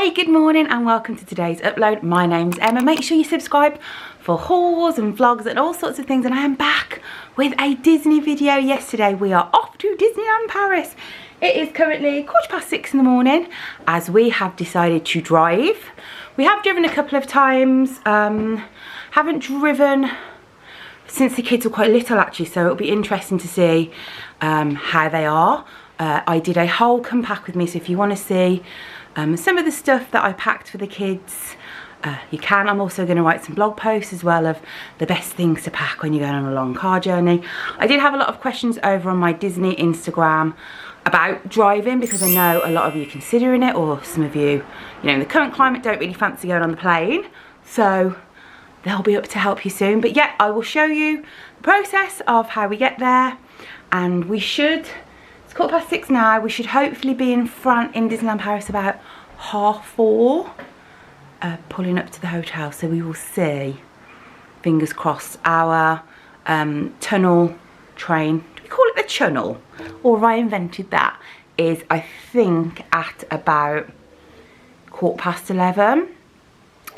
Hey, good morning and welcome to today's upload. My name's Emma. Make sure you subscribe for hauls and vlogs and all sorts of things, and I am back with a Disney video. Yesterday we are off to Disneyland Paris. It is currently 6:15 in the morning as we have decided to drive. We have driven a couple of times, haven't driven since the kids were quite little actually, so it'll be interesting to see how they are. I did a whole come pack with me, so if you want to see some of the stuff that I packed for the kids, you can. I'm also going to write some blog posts as well of the best things to pack when you're going on a long car journey. I did have a lot of questions over on my Disney Instagram about driving, because I know a lot of you are considering it, or some of you, in the current climate don't really fancy going on the plane. So they'll be up to help you soon. But yeah, I will show you the process of how we get there, and we should, it's 6:15 now, we should hopefully be in Disneyland Paris about 4:30, pulling up to the hotel. So we will see, fingers crossed. Our tunnel train, do we call it the channel, or I invented that, is I think at about 11:15.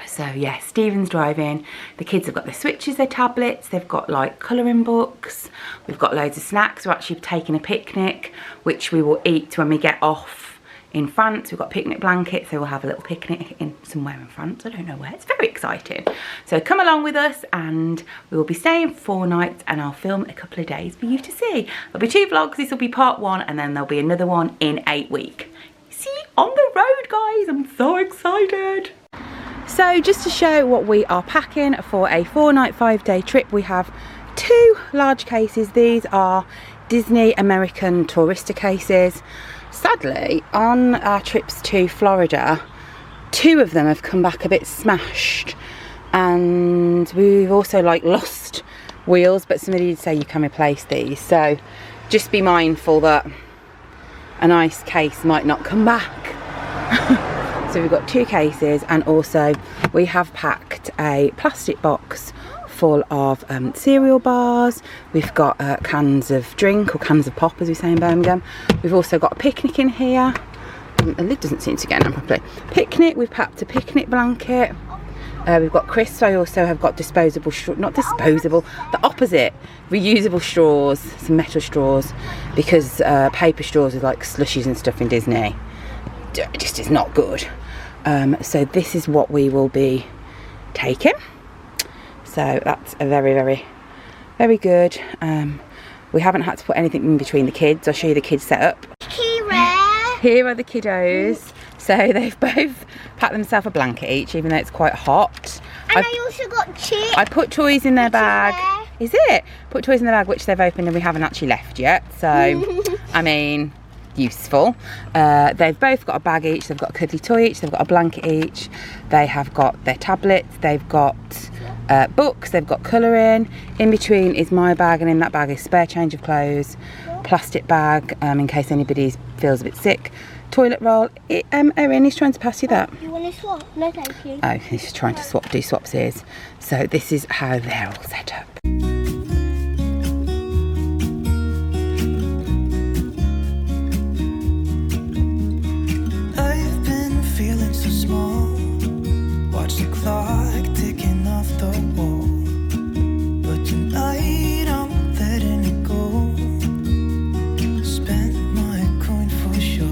So yeah, Stephen's driving, the kids have got their switches, their tablets, they've got like colouring books, we've got loads of snacks. We're actually taking a picnic, which we will eat when we get off in France. We've got picnic blankets, so we'll have a little picnic in somewhere in France, I don't know where. It's very exciting. So come along with us, and we will be staying 4 nights, and I'll film a couple of days for you to see. There'll be 2 vlogs, this will be part 1, and then there'll be another one in 8 weeks. See you on the road, guys, I'm so excited. So just to show what we are packing for a 4-night, 5-day trip, we have 2 large cases. These are Disney American Tourista cases. Sadly, on our trips to Florida, 2 of them have come back a bit smashed, and we've also lost wheels, but somebody did say you can replace these, so just be mindful that a nice case might not come back. So we've got 2 cases, and also we have packed a plastic box full of cereal bars. We've got cans of drink, or cans of pop as we say in Birmingham. We've also got a picnic in here. The lid doesn't seem to get on properly. Picnic, we've packed a picnic blanket. We've got crisps. I also have got disposable not disposable, the opposite, reusable straws, some metal straws, because paper straws with like slushies and stuff in Disney, it just is not good. So this is what we will be taking. So that's a very very good. We haven't had to put anything in between the kids. I'll show you the kids setup. Here are the kiddos. So they've both packed themselves a blanket each, even though it's quite hot. And I also got chips. I put toys in their bag. Is it? Put toys in their bag, which they've opened and we haven't actually left yet. So, I mean, useful. They've both got a bag each, they've got a cuddly toy each, they've got a blanket each, they have got their tablets, they've got books, they've got colouring. In between is my bag, and in that bag is spare change of clothes, plastic bag in case anybody feels a bit sick, toilet roll. Erin, he's trying to pass you that. You want to swap? No, thank you. Oh, he's trying to do swapsies. So this is how they're all set up. Watch the clock ticking off the wall, but tonight I'm letting it go. Spend my coin for sure.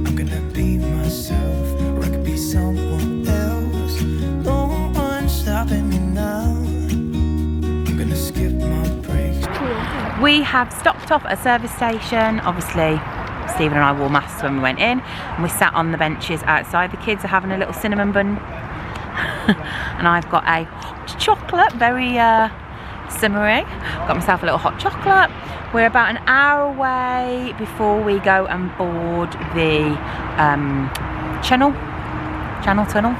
I'm gonna be myself, or I could be someone else. No one's stopping me now. I'm gonna skip my breaks. We have stopped off at a service station. Obviously Stephen and I wore masks when we went in, and we sat on the benches outside. The kids are having a little cinnamon bun and I've got a hot chocolate, very summery. Got myself a little hot chocolate. We're about an hour away before we go and board the tunnel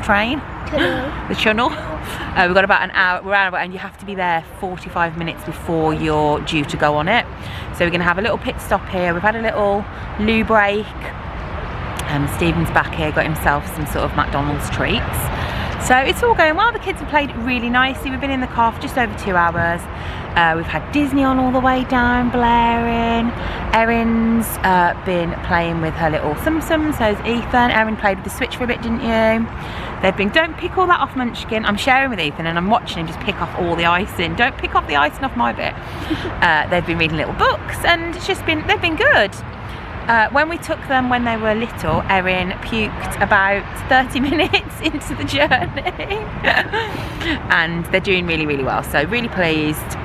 train. The channel. We've got about an hour, we're out, and you have to be there 45 minutes before you're due to go on it. So we're going to have a little pit stop here. We've had a little loo break. Stephen's back here, got himself some sort of McDonald's treats. So it's all going well. The kids have played really nicely. We've been in the car for just over 2 hours. We've had Disney on all the way down, blaring. Erin's been playing with her little Tsum-Tsum, so's Ethan. Erin played with the Switch for a bit, didn't you? They've been, don't pick all that off, Munchkin. I'm sharing with Ethan and I'm watching him just pick off all the icing. Don't pick off the icing off my bit. They've been reading little books and it's just been, they've been good. When we took them when they were little, Erin puked about 30 minutes into the journey. And they're doing really, really well. So really pleased.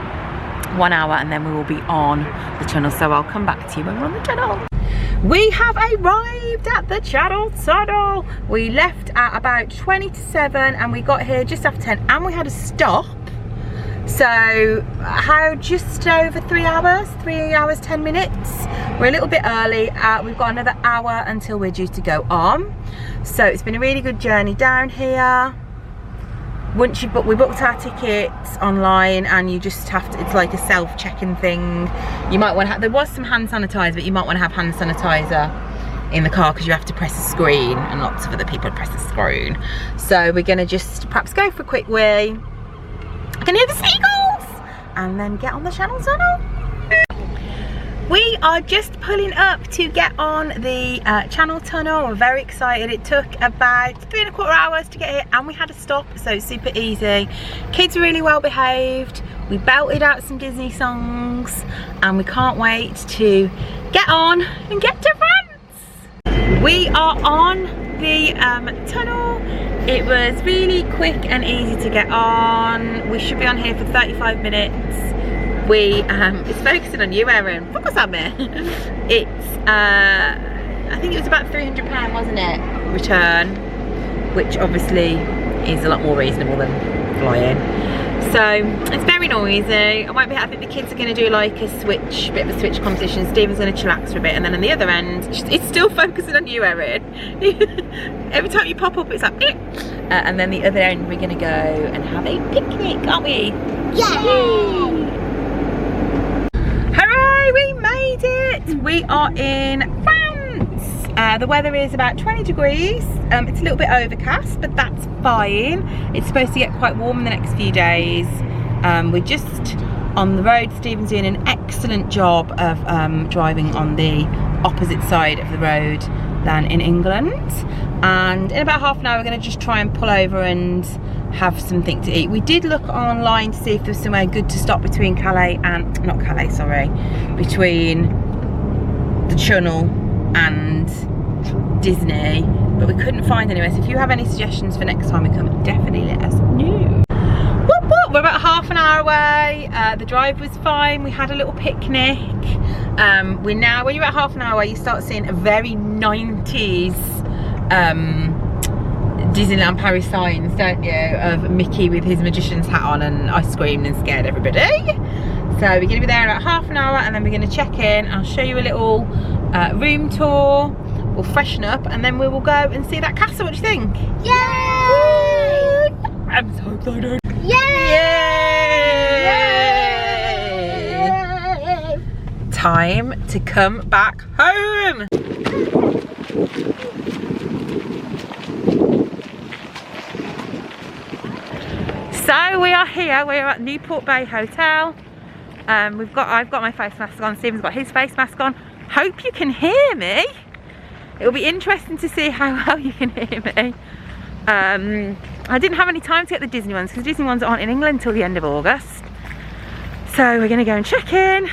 1 hour and then we will be on the tunnel. So I'll come back to you when we're on the tunnel. We have arrived at the Channel Tunnel. We left at about 20 to 7 and we got here just after 10 and we had a stop. So just over 3 hours, 3 hours 10 minutes. We're a little bit early. We've got another hour until we're due to go on. So it's been a really good journey down here. Once you book, we booked our tickets online and you just have to, it's like a self-checking thing. You might want to have, there was some hand sanitizer, but you might want to have hand sanitizer in the car because you have to press a screen and lots of other people press a screen. So we're going to just perhaps go for a quick wee. I can hear the seagulls and then get on the Channel Tunnel. We are just pulling up to get on the Channel Tunnel. We're very excited. It took about 3¼ hours to get here and we had a stop, so super easy. Kids are really well behaved. We belted out some Disney songs and we can't wait to get on and get to France. We are on the tunnel. It was really quick and easy to get on. We should be on here for 35 minutes. It's focusing on you, Erin. Focus on me. It's, I think it was about £300, wasn't it? Return, which obviously is a lot more reasonable than flying. So it's very noisy. I think the kids are going to do like a bit of a switch competition. Stephen's going to chillax for a bit, and then on the other end, it's still focusing on you, Erin. Every time you pop up, it's like, and then the other end, we're going to go and have a picnic, aren't we? Yay! Hooray, we made it! We are in France. The weather is about 20 degrees. It's a little bit overcast, but that's fine. It's supposed to get quite warm in the next few days. We're just on the road. Stephen's doing an excellent job of driving on the opposite side of the road than in England. And in about half an hour, we're going to just try and pull over and have something to eat. We did look online to see if there was somewhere good to stop between between the Channel and Disney, but we couldn't find anywhere. So if you have any suggestions for next time we come, definitely let us know. Whoop, whoop. We're about half an hour away. The drive was fine. We had a little picnic. We're now, when you're at half an hour away, you start seeing a very 90s Disneyland Paris signs, don't you, of Mickey with his magician's hat on, and I screamed and scared everybody. So we're going to be there in about half an hour and then we're going to check in. I'll show you a little room tour. We'll freshen up and then we will go and see that castle. What do you think? Yay! I'm so excited. Yay! Yay! Time to come back home. So we are here, we're at Newport Bay Hotel. I've got my face mask on, Stephen's got his face mask on. Hope you can hear me. It'll be interesting to see how well you can hear me. I didn't have any time to get the Disney ones because Disney ones aren't in England until the end of August. So we're gonna go and check in.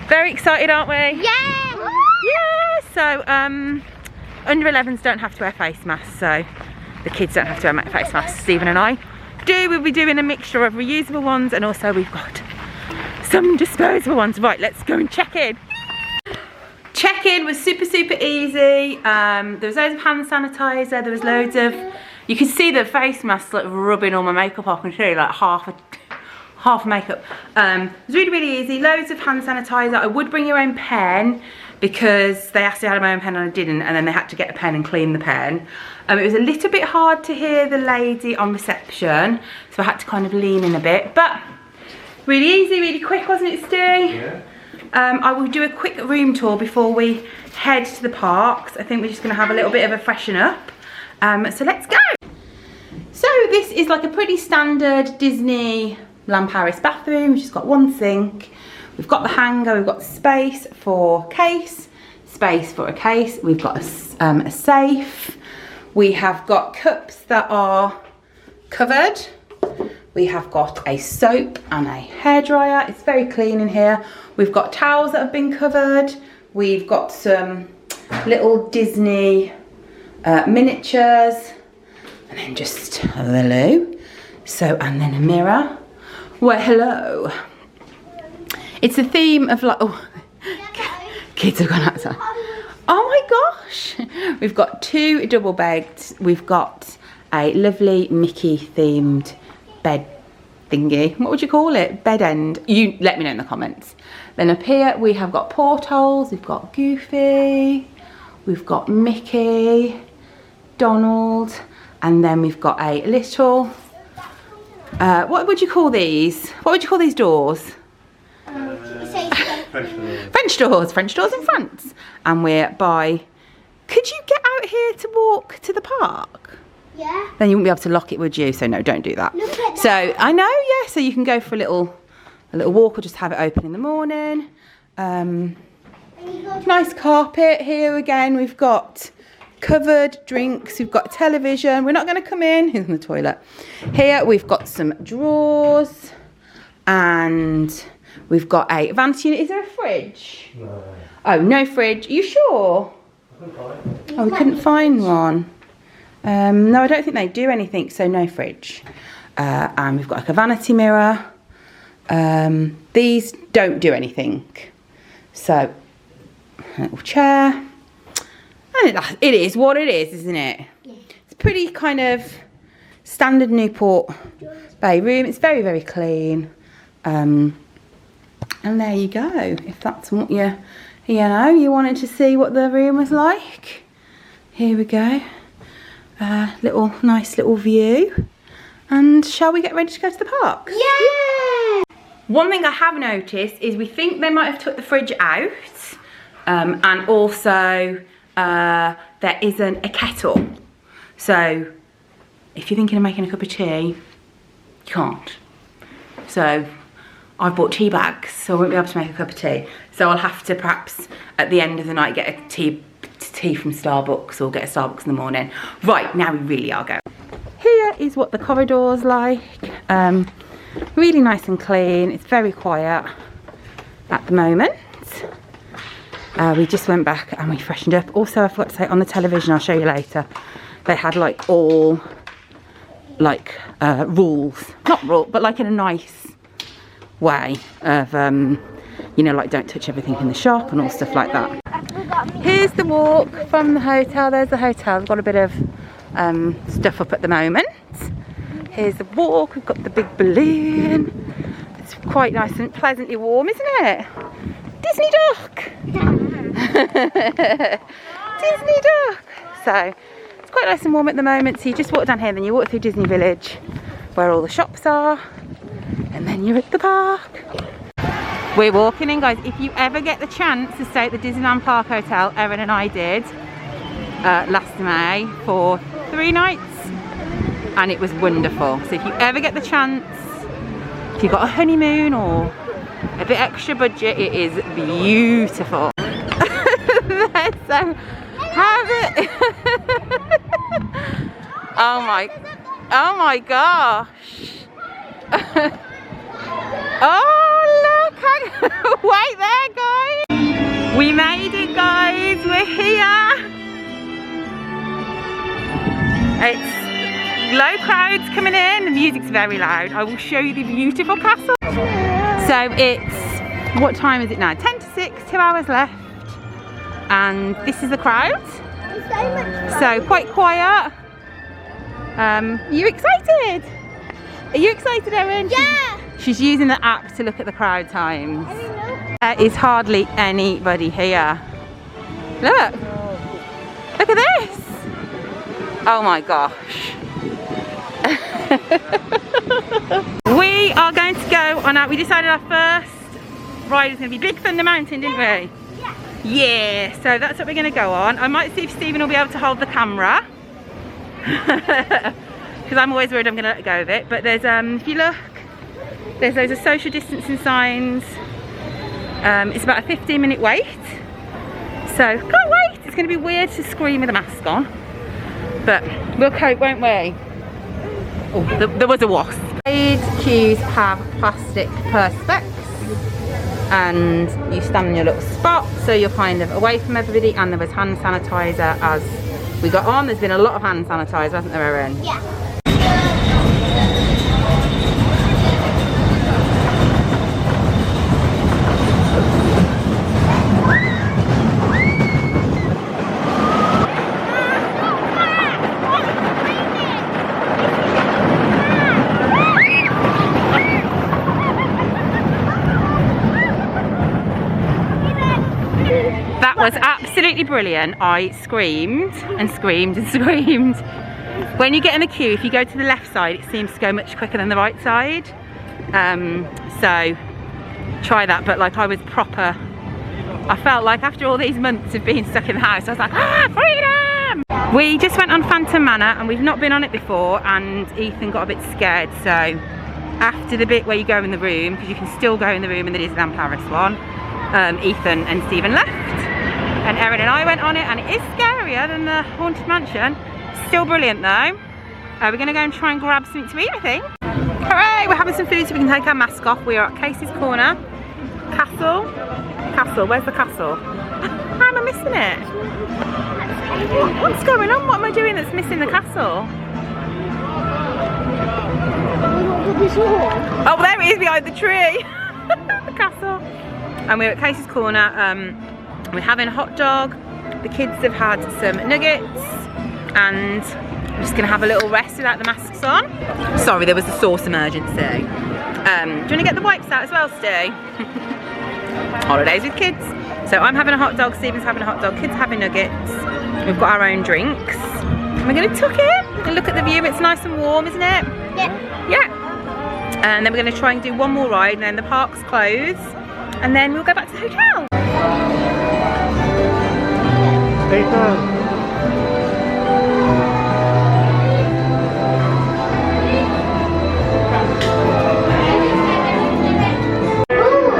Very excited, aren't we? Yeah! Yeah! So under 11s don't have to wear face masks, so the kids don't have to wear face masks. Stephen and I we'll be doing a mixture of reusable ones and also we've got some disposable ones. Right, let's go and check in. Check-in was super easy. There was loads of hand sanitizer, there was loads of, you can see the face masks like rubbing all my makeup off, and show you like half makeup. It was really easy, loads of hand sanitizer. I would bring your own pen because they asked me if I had my own pen and I didn't, and then they had to get a pen and clean the pen. It was a little bit hard to hear the lady on reception, so I had to kind of lean in a bit, but really easy, really quick, wasn't it, Stu? Yeah. I will do a quick room tour before we head to the parks. I think we're just going to have a little bit of a freshen up. So let's go. So is like a pretty standard Disneyland Paris bathroom. We've just got one sink. We've got the hanger. We've got space for case, space for a case. We've got a safe. We have got cups that are covered. We have got a soap and a hairdryer. It's very clean in here. We've got towels that have been covered. We've got some little Disney miniatures. And then just hello. So, and then a mirror. Well, hello. It's a theme of like, oh, kids have gone outside. Oh my gosh. We've got 2 double beds. We've got a lovely Mickey themed bed thingy. What would you call it? Bed end. You let me know in the comments. Then up here we have got portholes. We've got Goofy. We've got Mickey, Donald, and then we've got a little, what would you call these? What would you call these doors? French doors in France. And we're by, could you get out here to walk to the park? Yeah. Then you wouldn't be able to lock it, would you? So no, don't do that. Look at that. So I know, yeah, so you can go for a little walk or just have it open in the morning. Nice carpet here again. We've got covered drinks, we've got television. We're not going to come in. He's in the toilet. Here we've got some drawers and we've got a vanity unit. Is there a fridge? No. Oh, no fridge. Are you sure? Oh, we couldn't find one. No, I don't think they do anything, so no fridge. And we've got like a vanity mirror. These don't do anything. So, a little chair. And it is what it is, isn't it? Yeah. It's pretty kind of standard Newport Bay room. It's very, very clean. And there you go. If that's what you wanted to see what the room was like. Here we go. Nice little view. And shall we get ready to go to the park? Yeah! One thing I have noticed is we think they might have took the fridge out. And also there isn't a kettle. So if you're thinking of making a cup of tea, you can't. So I've bought tea bags, so I won't be able to make a cup of tea. So I'll have to perhaps at the end of the night get a tea from Starbucks or get a Starbucks in the morning. Right, now we really are going. Here is what the corridor's like. Really nice and clean. It's very quiet at the moment. We just went back and we freshened up. Also, I forgot to say on the television, I'll show you later, they had like all like rules, not rule, but like in a nice way of you know, like don't touch everything in the shop and all stuff like that. Here's the walk from the hotel. There's the hotel. We've got a bit of stuff up at the moment. Here's the walk. We've got the big balloon. It's quite nice and pleasantly warm, isn't it? Disney duck. Disney duck. So it's quite nice and warm at the moment. So you just walk down here, then you walk through Disney Village where all the shops are, and then you're at the park. We're walking in, guys. If you ever get the chance to stay at the Disneyland Park Hotel, Erin and I did last May for 3 nights, and it was wonderful. So if you ever get the chance, if you've got a honeymoon or a bit extra budget, it is beautiful. So have it. Oh my gosh. Oh look, wait there guys. We made it, guys, we're here. It's low crowds coming in, the music's very loud. I will show you the beautiful castle. So it's, what time is it now? 10 to 6, 2 hours left. And this is the crowd. So quite quiet. Are you excited? Are you excited, Erin? Yeah! She's using the app to look at the crowd times. There is hardly anybody here. Look! Look at this! Oh my gosh. We are going to go on our, we decided our first ride is going to be Big Thunder Mountain, didn't we? Yeah, so that's what we're going to go on. I might see if Stephen will be able to hold the camera. because I'm always worried I'm going to let go of it. But there's, if you look, there's loads of social distancing signs. It's about a 15-minute wait. So, can't wait. It's going to be weird to scream with a mask on. But we'll cope, won't we? Oh, there was a wasp. Trade queues have plastic perspex. And you stand in your little spot, so you're kind of away from everybody. And there was hand sanitizer as we got on. There's been a lot of hand sanitizer, hasn't there, Erin? Yeah. Was absolutely brilliant. I screamed and screamed and screamed. When you get in the queue, if you go to the left side, it seems to go much quicker than the right side. So try that. But like, I was proper, I felt like after all these months of being stuck in the house, I was like, ah, freedom! We just went on Phantom Manor and we've not been on it before, and Ethan got a bit scared. So after the bit where you go in the room, because you can still go in the room in the Disneyland Paris one, Ethan and Stephen left. And Erin and I went on it, and it is scarier than the Haunted Mansion. Still brilliant though. We're going to go and try and grab something to eat, I think. Hooray! We're having some food so we can take our mask off. We are at Casey's Corner. Castle. Where's the castle? How am I missing it? What's going on? What am I doing that's missing the castle? Oh, there it is behind the tree. The castle. And we're at Casey's Corner. We're having a hot dog. The kids have had some nuggets, and we're just gonna have a little rest without the masks on. Sorry, there was a sauce emergency. Do you want to get the wipes out as well, Stu? Holidays with kids. So I'm having a hot dog, Stephen's having a hot dog, kids are having nuggets. We've got our own drinks. And we're gonna tuck it and look at the view. It's nice and warm, isn't it? Yeah. Yeah. And then we're gonna try and do one more ride, and then the park's closed. And then we'll go back to the hotel.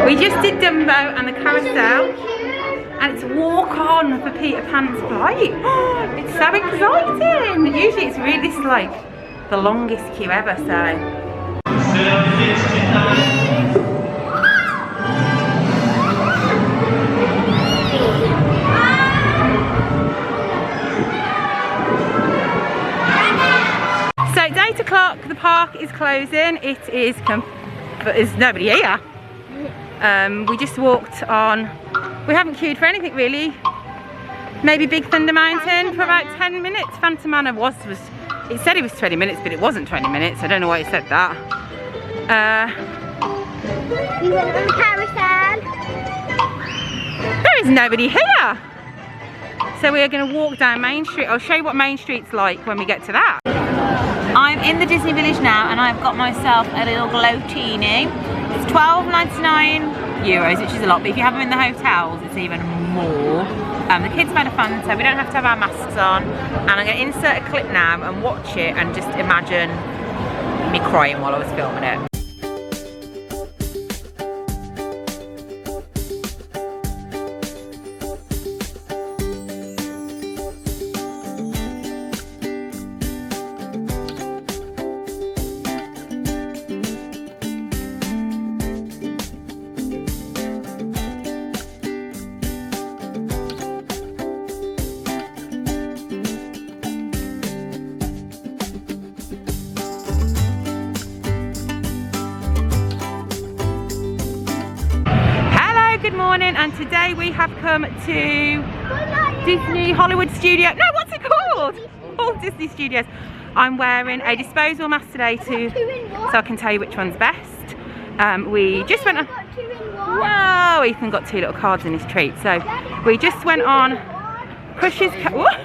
We just did Dumbo and the carousel, and it's walk on for Peter Pan's flight. It's so exciting. Usually it's really, this is like the longest queue ever, so. So it's 8 o'clock, the park is closing. There's nobody here. We just walked on, we haven't queued for anything really. Maybe Big Thunder Mountain for about 10 minutes. Phantom Manor it said it was 20 minutes, but it wasn't 20 minutes. I don't know why it said that. We went on the carousel. There is nobody here. So we are going to walk down Main Street. I'll show you what Main Street's like when we get to that. I'm in the Disney Village now, and I've got myself a little glotini. It's €12.99, which is a lot, but if you have them in the hotels, it's even more. The kids made a fun, so we don't have to have our masks on. And I'm going to insert a clip now and watch it and just imagine me crying while I was filming it. Good morning, and today we have come to Disney Hollywood Studio. No, what's it called? Walt Disney Studios. I'm wearing a disposable mask today so I can tell you which one's best. We just went on. Whoa, Ethan got 2 little cards in his treat. So we just went on Crush's What,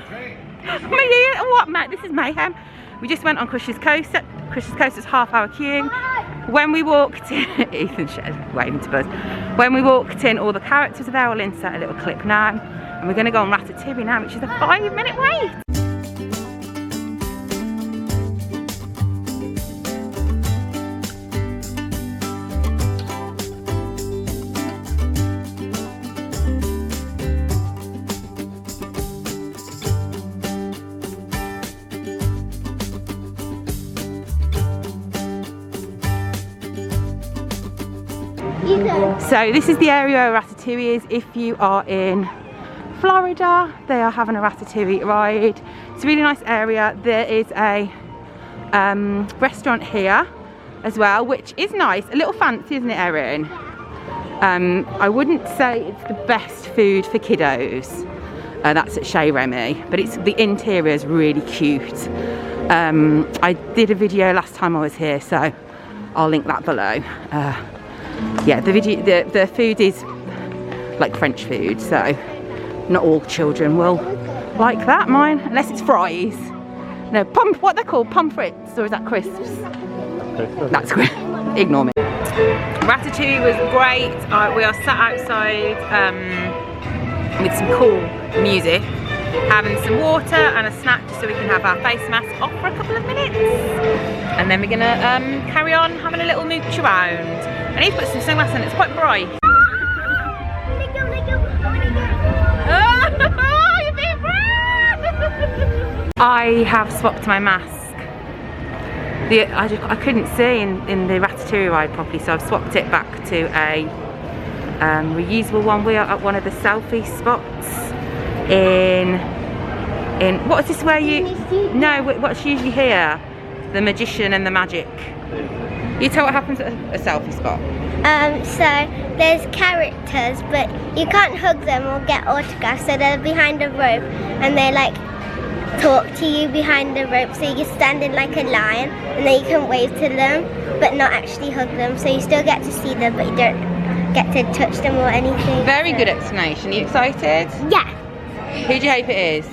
mate? This is mayhem. We just went on Crush's Coaster. Crush's Coaster's half-hour queue. When we walked in, Ethan's waving to Buzz. When we walked in, all the characters are there. I'll insert a little clip now. And we're going to go on Ratatouille now, which is a 5-minute wait. So this is the area where Ratatouille is. If you are in Florida, they are having a Ratatouille ride. It's a really nice area. There is a restaurant here as well, which is nice. A little fancy, isn't it, Erin? I wouldn't say it's the best food for kiddos. That's at Chez Remy, but the interior is really cute. I did a video last time I was here, so I'll link that below. Yeah, the food is like French food, so not all children will like that. Mine, unless it's fries. No, what they're called, pomfrets, or is that crisps? That's great. Ignore me. Ratatouille was great. We are sat outside with some cool music, having some water and a snack just so we can have our face mask off for a couple of minutes. And then we're gonna carry on having a little mooch around. I need to put some sunglasses on, it's quite bright. I have swapped my mask. I couldn't see in the Ratatouille ride properly, so I've swapped it back to a reusable one. We are at one of the selfie spots in what is this where you? No, what's usually here? The magician and the magic. You tell what happens at a selfie spot. So there's characters, but you can't hug them or get autographs, so they're behind a rope and they like talk to you behind the rope, so you stand in like a line and then you can wave to them but not actually hug them, so you still get to see them but you don't get to touch them or anything. Very good explanation. Are you excited? Yeah. Who do you hope it is?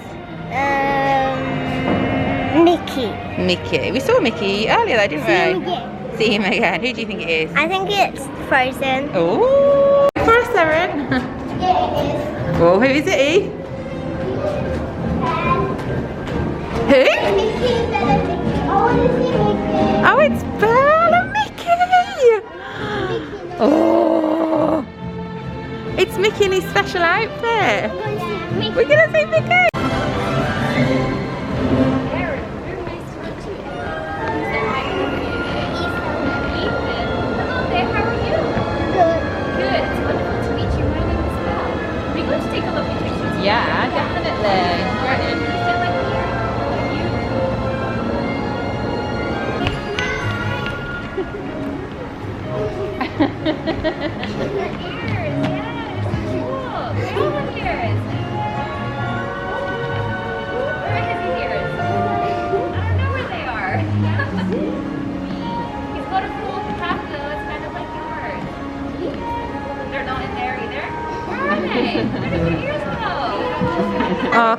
Mickey. Mickey. We saw Mickey earlier though, didn't we? See him again. See him again. Who do you think it is? I think it's Frozen. Oh, first, Erin. Yeah, it is. Oh, who is it? Who? Mickey, Bella, Mickey. I want to see Mickey. Oh, it's Bella Mickey. Oh, it's Mickey in his special outfit. We're gonna see Mickey. Yeah, definitely.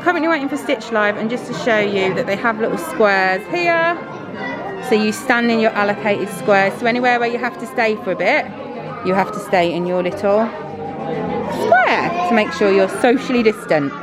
Currently waiting for Stitch Live, and just to show you that they have little squares here, so you stand in your allocated squares. So anywhere where you have to stay for a bit, you have to stay in your little square to make sure you're socially distanced.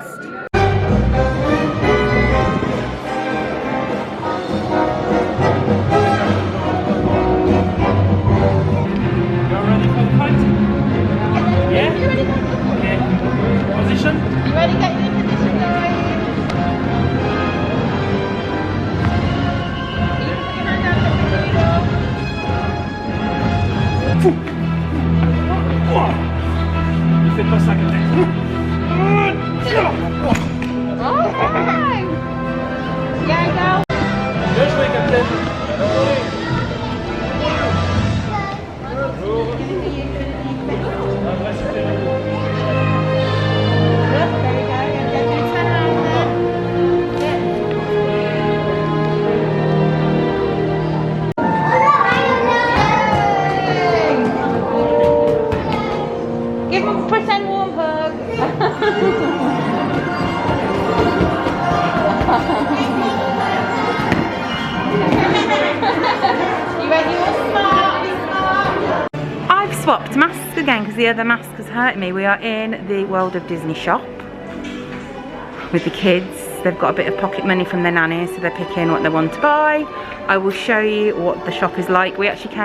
I've swapped masks again because the other mask has hurt me. We are in the World of Disney shop with the kids. They've got a bit of pocket money from their nannies, so they're picking what they want to buy. I will show you what the shop is like. We actually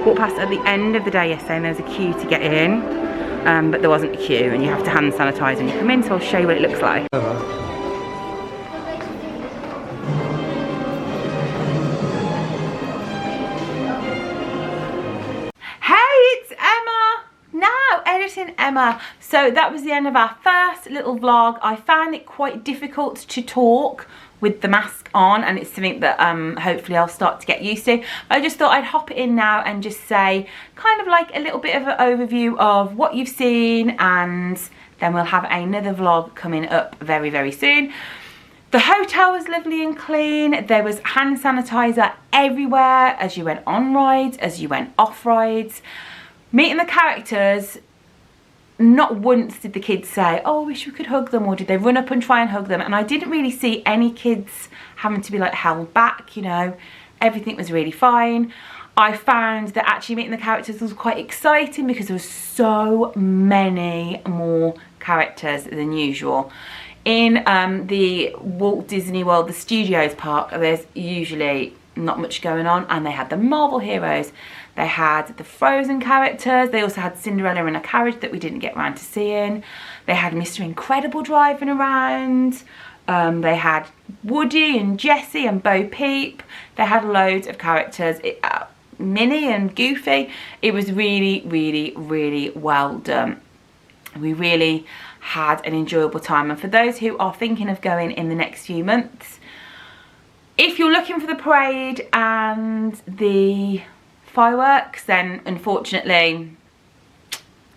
walked past at the end of the day yesterday and there was a queue to get in, but there wasn't a queue and you have to hand sanitize when you come in, so I'll show you what it looks like. Hey, it's Emma! Emma. So that was the end of our first little vlog. I found it quite difficult to talk with the mask on, and it's something that hopefully I'll start to get used to. I just thought I'd hop in now and just say kind of like a little bit of an overview of what you've seen, and then we'll have another vlog coming up very, very soon. The hotel was lovely and clean. There was hand sanitizer everywhere as you went on rides, as you went off rides. Meeting the characters, not once did the kids say, oh, I wish we could hug them, or did they run up and try and hug them. And I didn't really see any kids having to be like held back, you know. Everything was really fine. I found that actually meeting the characters was quite exciting because there was so many more characters than usual. In the Walt Disney World, the Studios park, there's usually not much going on, and they had the Marvel heroes. They had the Frozen characters. They also had Cinderella in a carriage that we didn't get around to seeing. They had Mr. Incredible driving around. They had Woody and Jessie and Bo Peep. They had loads of characters. Minnie and Goofy. It was really, really, really well done. We really had an enjoyable time. And for those who are thinking of going in the next few months, if you're looking for the parade and the fireworks, then unfortunately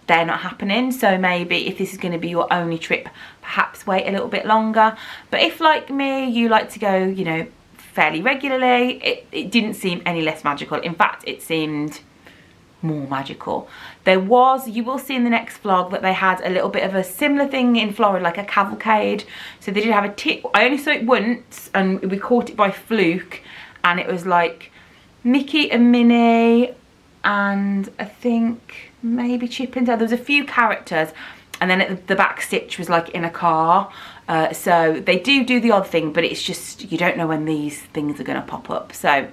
they're not happening. So maybe if this is going to be your only trip, perhaps wait a little bit longer. But if, like me, you like to go, you know, fairly regularly, it didn't seem any less magical. In fact, it seemed more magical. There was, you will see in the next vlog, that they had a little bit of a similar thing in Florida, like a cavalcade. So they did have a tip. I only saw it once and we caught it by fluke, and it was like Mickey and Minnie and I think maybe Chip and Dale. There was a few characters, and then at the back Stitch was like in a car. So they do the odd thing, but it's just, you don't know when these things are going to pop up. So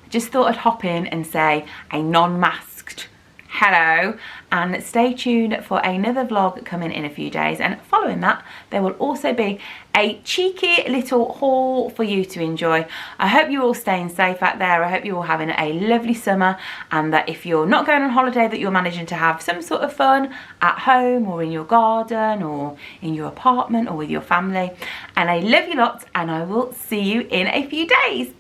just thought I'd hop in and say a non-masked hello, and stay tuned for another vlog coming in a few days. And following that, there will also be a cheeky little haul for you to enjoy. I hope you're all staying safe out there. I hope you're all having a lovely summer, and that if you're not going on holiday, that you're managing to have some sort of fun at home or in your garden or in your apartment or with your family. And I love you lots, and I will see you in a few days.